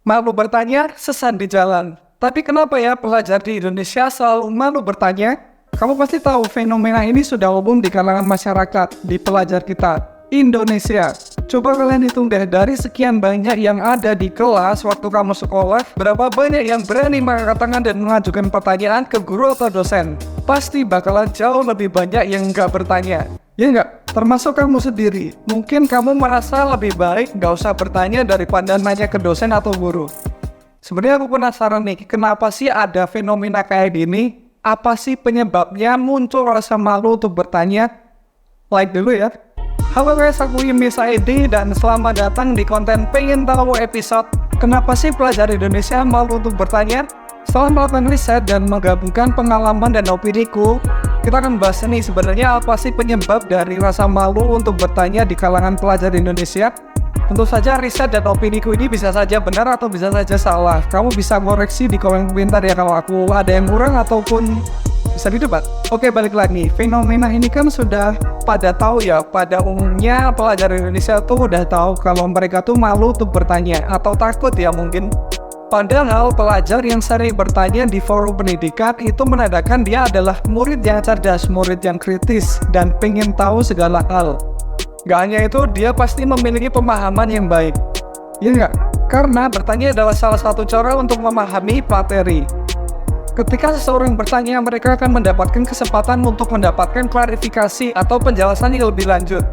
Malu bertanya, sesat di jalan. Tapi kenapa ya pelajar di Indonesia selalu malu bertanya? Kamu pasti tahu fenomena ini sudah umum di kalangan masyarakat, di pelajar kita, Indonesia. Coba kalian hitung deh, dari sekian banyak yang ada di kelas waktu kamu sekolah, berapa banyak yang berani mengangkat tangan dan mengajukan pertanyaan ke guru atau dosen? Pasti bakalan jauh lebih banyak yang nggak bertanya. Ya nggak? Termasuk kamu sendiri. Mungkin kamu merasa lebih baik nggak usah bertanya daripada nanya ke dosen atau guru. Sebenarnya aku penasaran nih, kenapa sih ada fenomena kayak gini? Apa sih penyebabnya muncul rasa malu untuk bertanya? Like dulu ya. Halo guys, aku Yumis ID dan selamat datang di konten Pengen Tahu episode Kenapa sih pelajar Indonesia malu untuk bertanya? Setelah melakukan riset dan menggabungkan pengalaman dan opiniku, kita akan bahas nih sebenarnya apa sih penyebab dari rasa malu untuk bertanya di kalangan pelajar Indonesia. Tentu saja riset dan opiniku ini bisa saja benar atau bisa saja salah. Kamu bisa koreksi di kolom komentar ya kalau aku ada yang kurang ataupun bisa didebat. Oke, balik lagi. Fenomena ini kan sudah pada tahu ya, pada umumnya pelajar Indonesia tuh udah tahu kalau mereka tuh malu untuk bertanya atau takut ya mungkin. Padahal pelajar yang sering bertanya di forum pendidikan itu menandakan dia adalah murid yang cerdas, murid yang kritis, dan pengen tahu segala hal. Gak hanya itu, dia pasti memiliki pemahaman yang baik. Ya nggak? Karena bertanya adalah salah satu cara untuk memahami materi. Ketika seseorang bertanya, mereka akan mendapatkan kesempatan untuk mendapatkan klarifikasi atau penjelasan yang lebih lanjut,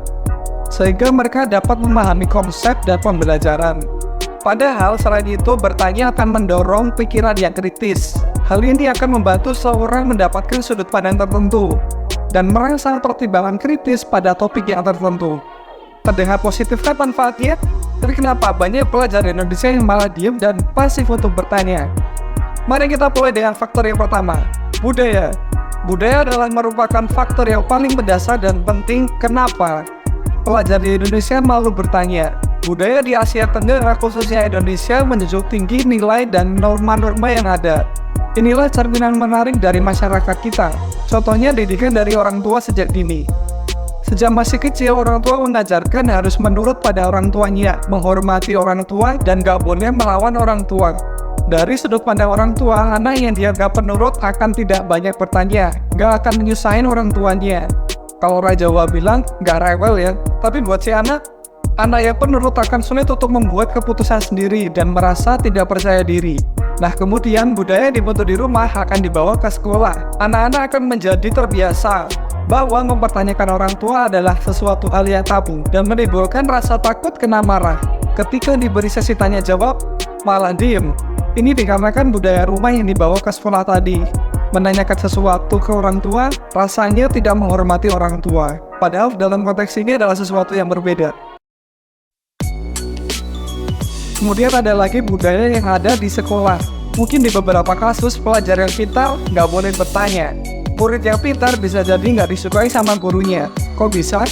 sehingga mereka dapat memahami konsep dan pembelajaran. Padahal selain itu, bertanya akan mendorong pikiran yang kritis. Hal ini akan membantu seseorang mendapatkan sudut pandang tertentu dan merangsang pertimbangan kritis pada topik yang tertentu. Terdengar positif kan manfaatnya? Tapi kenapa banyak pelajar Indonesia yang malah diam dan pasif untuk bertanya? Mari kita mulai dengan faktor yang pertama, budaya. Budaya adalah merupakan faktor yang paling mendasar dan penting kenapa pelajar di Indonesia malu bertanya. Budaya di Asia Tenggara, khususnya Indonesia, menjunjung tinggi nilai dan norma-norma yang ada. Inilah cerminan menarik dari masyarakat kita. Contohnya didikan dari orang tua sejak dini. Sejak masih kecil, orang tua mengajarkan harus menurut pada orang tuanya, menghormati orang tua, dan gak boleh melawan orang tua. Dari sudut pandang orang tua, anak yang dianggap penurut akan tidak banyak bertanya, gak akan menyusahin orang tuanya. Kalau Raja Jawa bilang, gak rewel ya, tapi buat si anak yang penurut akan sulit untuk membuat keputusan sendiri dan merasa tidak percaya diri. Nah, kemudian budaya yang dibentuk di rumah akan dibawa ke sekolah. Anak-anak akan menjadi terbiasa bahwa mempertanyakan orang tua adalah sesuatu hal yang tabu dan menimbulkan rasa takut kena marah. Ketika diberi sesi tanya jawab, malah diem. Ini dikarenakan budaya rumah yang dibawa ke sekolah tadi. Menanyakan sesuatu ke orang tua, rasanya tidak menghormati orang tua. Padahal dalam konteks ini adalah sesuatu yang berbeda. Kemudian ada lagi budaya yang ada di sekolah. Mungkin di beberapa kasus pelajar yang pintar nggak boleh bertanya. Murid yang pintar bisa jadi nggak disukai sama gurunya. Kok bisa?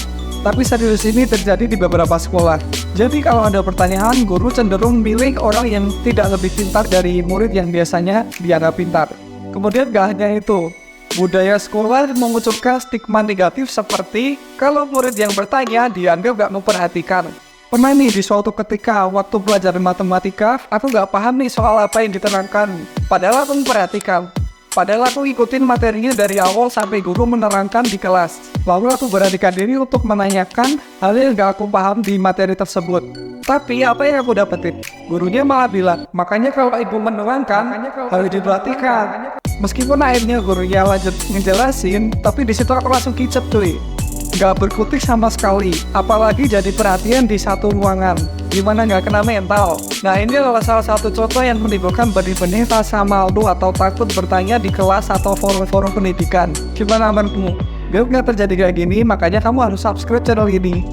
Tapi serius ini terjadi di beberapa sekolah. Jadi kalau ada pertanyaan, guru cenderung milih orang yang tidak lebih pintar dari murid yang biasanya dianggap pintar. Kemudian nggak hanya itu, budaya sekolah mengucapkan stigma negatif seperti kalau murid yang bertanya dianggap nggak memperhatikan. Pernah nih di suatu ketika waktu belajar matematika, aku nggak paham nih soal apa yang diterangkan. Padahal aku memperhatikan. Padahal aku ikutin materinya dari awal sampai guru menerangkan di kelas. Lalu aku beranikan diri untuk menanyakan hal yang nggak aku paham di materi tersebut. Tapi apa yang aku dapetin? Gurunya malah bilang, makanya kalau ibu menerangkan, harus diperhatikan. Meskipun akhirnya gurunya lanjut ngejelasin, tapi di situ aku langsung kicep tuh. Gak berkutik sama sekali, apalagi jadi perhatian di satu ruangan, gimana gak kena mental. Nah, ini adalah salah satu contoh yang menimbulkan benih-benih rasa malu atau takut bertanya di kelas atau forum-forum pendidikan. Gimana menurutmu? Biar gak terjadi kayak gini, makanya kamu harus subscribe channel ini.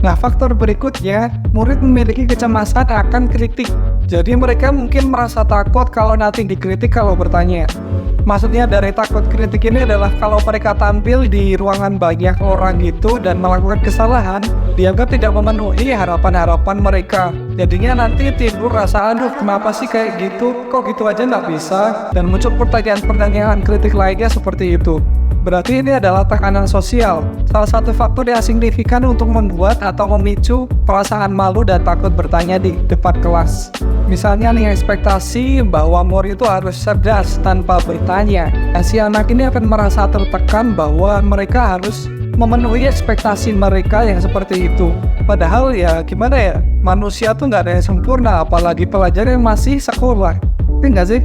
Nah, faktor berikutnya, murid memiliki kecemasan akan kritik. Jadi mereka mungkin merasa takut kalau nanti dikritik kalau bertanya. Maksudnya dari takut kritik ini adalah kalau mereka tampil di ruangan banyak orang gitu dan melakukan kesalahan, dianggap tidak memenuhi harapan-harapan mereka. Jadinya nanti timbul rasa, aduh kenapa sih kayak gitu, kok gitu aja nggak bisa, dan muncul pertanyaan-pertanyaan kritik lainnya seperti itu. Berarti ini adalah tekanan sosial, salah satu faktor yang signifikan untuk membuat atau memicu perasaan malu dan takut bertanya di depan kelas. Misalnya nih, ekspektasi bahwa murid itu harus cerdas tanpa bertanya. Si anak ini akan merasa tertekan bahwa mereka harus memenuhi ekspektasi mereka yang seperti itu. Padahal ya gimana ya, manusia tuh nggak ada yang sempurna, apalagi pelajar yang masih sekolah. Enggak sih?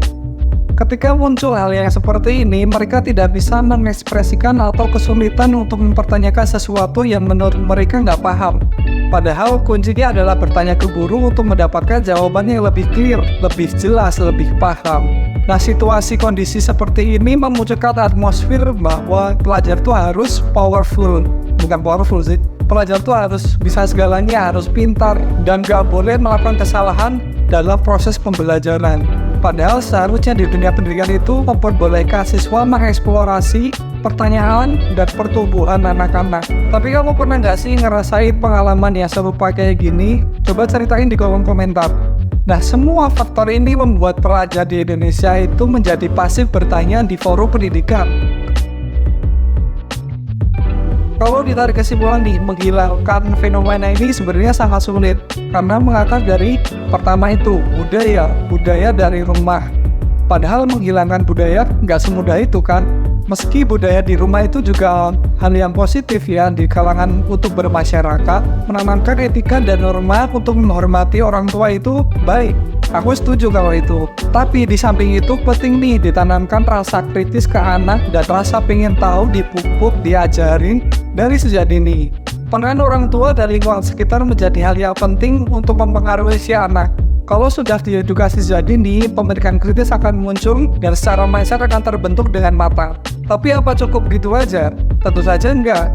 Ketika muncul hal yang seperti ini, mereka tidak bisa mengekspresikan atau kesulitan untuk mempertanyakan sesuatu yang menurut mereka nggak paham. Padahal kuncinya adalah bertanya ke guru untuk mendapatkan jawaban yang lebih clear, lebih jelas, lebih paham. Nah, situasi kondisi seperti ini memunculkan atmosfer bahwa pelajar itu harus powerful. Bukan powerful sih. Pelajar itu harus bisa segalanya, harus pintar, dan gak boleh melakukan kesalahan dalam proses pembelajaran. Padahal seharusnya di dunia pendidikan itu memperbolehkan siswa mengeksplorasi pertanyaan dan pertumbuhan anak-anak. Tapi kamu pernah nggak sih ngerasain pengalaman yang serupa kayak gini? Coba ceritain di kolom komentar. Nah, semua faktor ini membuat pelajar di Indonesia itu menjadi pasif bertanya di forum pendidikan. Kalau ditarik kesimpulan nih, menghilangkan fenomena ini sebenarnya sangat sulit karena mengakar dari pertama itu budaya dari rumah. Padahal menghilangkan budaya nggak semudah itu kan. Meski budaya di rumah itu juga hal yang positif ya di kalangan untuk bermasyarakat, menanamkan etika dan norma untuk menghormati orang tua itu baik. Aku setuju kalau itu. Tapi di samping itu penting nih ditanamkan rasa kritis ke anak dan rasa pengen tahu dipupuk, diajarin dari sejak dini. Peran orang tua dan lingkungan sekitar menjadi hal yang penting untuk mempengaruhi si anak. Kalau sudah diedukasi sejak dini, pemikiran kritis akan muncul dan secara mindset akan terbentuk dengan matang. Tapi apa cukup gitu aja? Tentu saja enggak.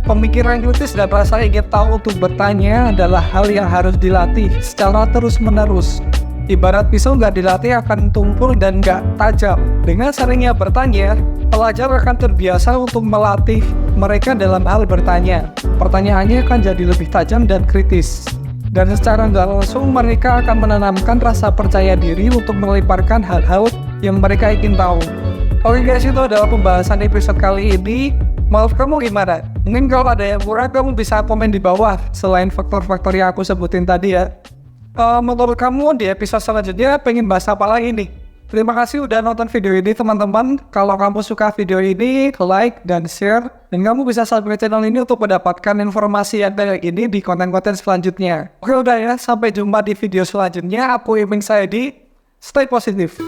Pemikiran kritis dan rasa ingin tahu untuk bertanya adalah hal yang harus dilatih secara terus-menerus. Ibarat pisau nggak dilatih akan tumpul dan nggak tajam. Dengan seringnya bertanya, pelajar akan terbiasa untuk melatih mereka dalam hal bertanya. Pertanyaannya akan jadi lebih tajam dan kritis. Dan secara nggak langsung mereka akan menanamkan rasa percaya diri untuk melemparkan hal-hal yang mereka ingin tahu. Oke guys, itu adalah pembahasan episode kali ini. Maaf kamu gimana? Mungkin kalau ada yang kurang kamu bisa komen di bawah selain faktor-faktor yang aku sebutin tadi ya. Menurut kamu di episode selanjutnya pengen bahas apa lagi nih? Terima kasih udah nonton video ini teman-teman. Kalau kamu suka video ini, like dan share. Dan kamu bisa subscribe channel ini untuk mendapatkan informasi yang kayak gini di konten-konten selanjutnya. Oke udah ya, sampai jumpa di video selanjutnya. Aku Iming Saidi, stay positif.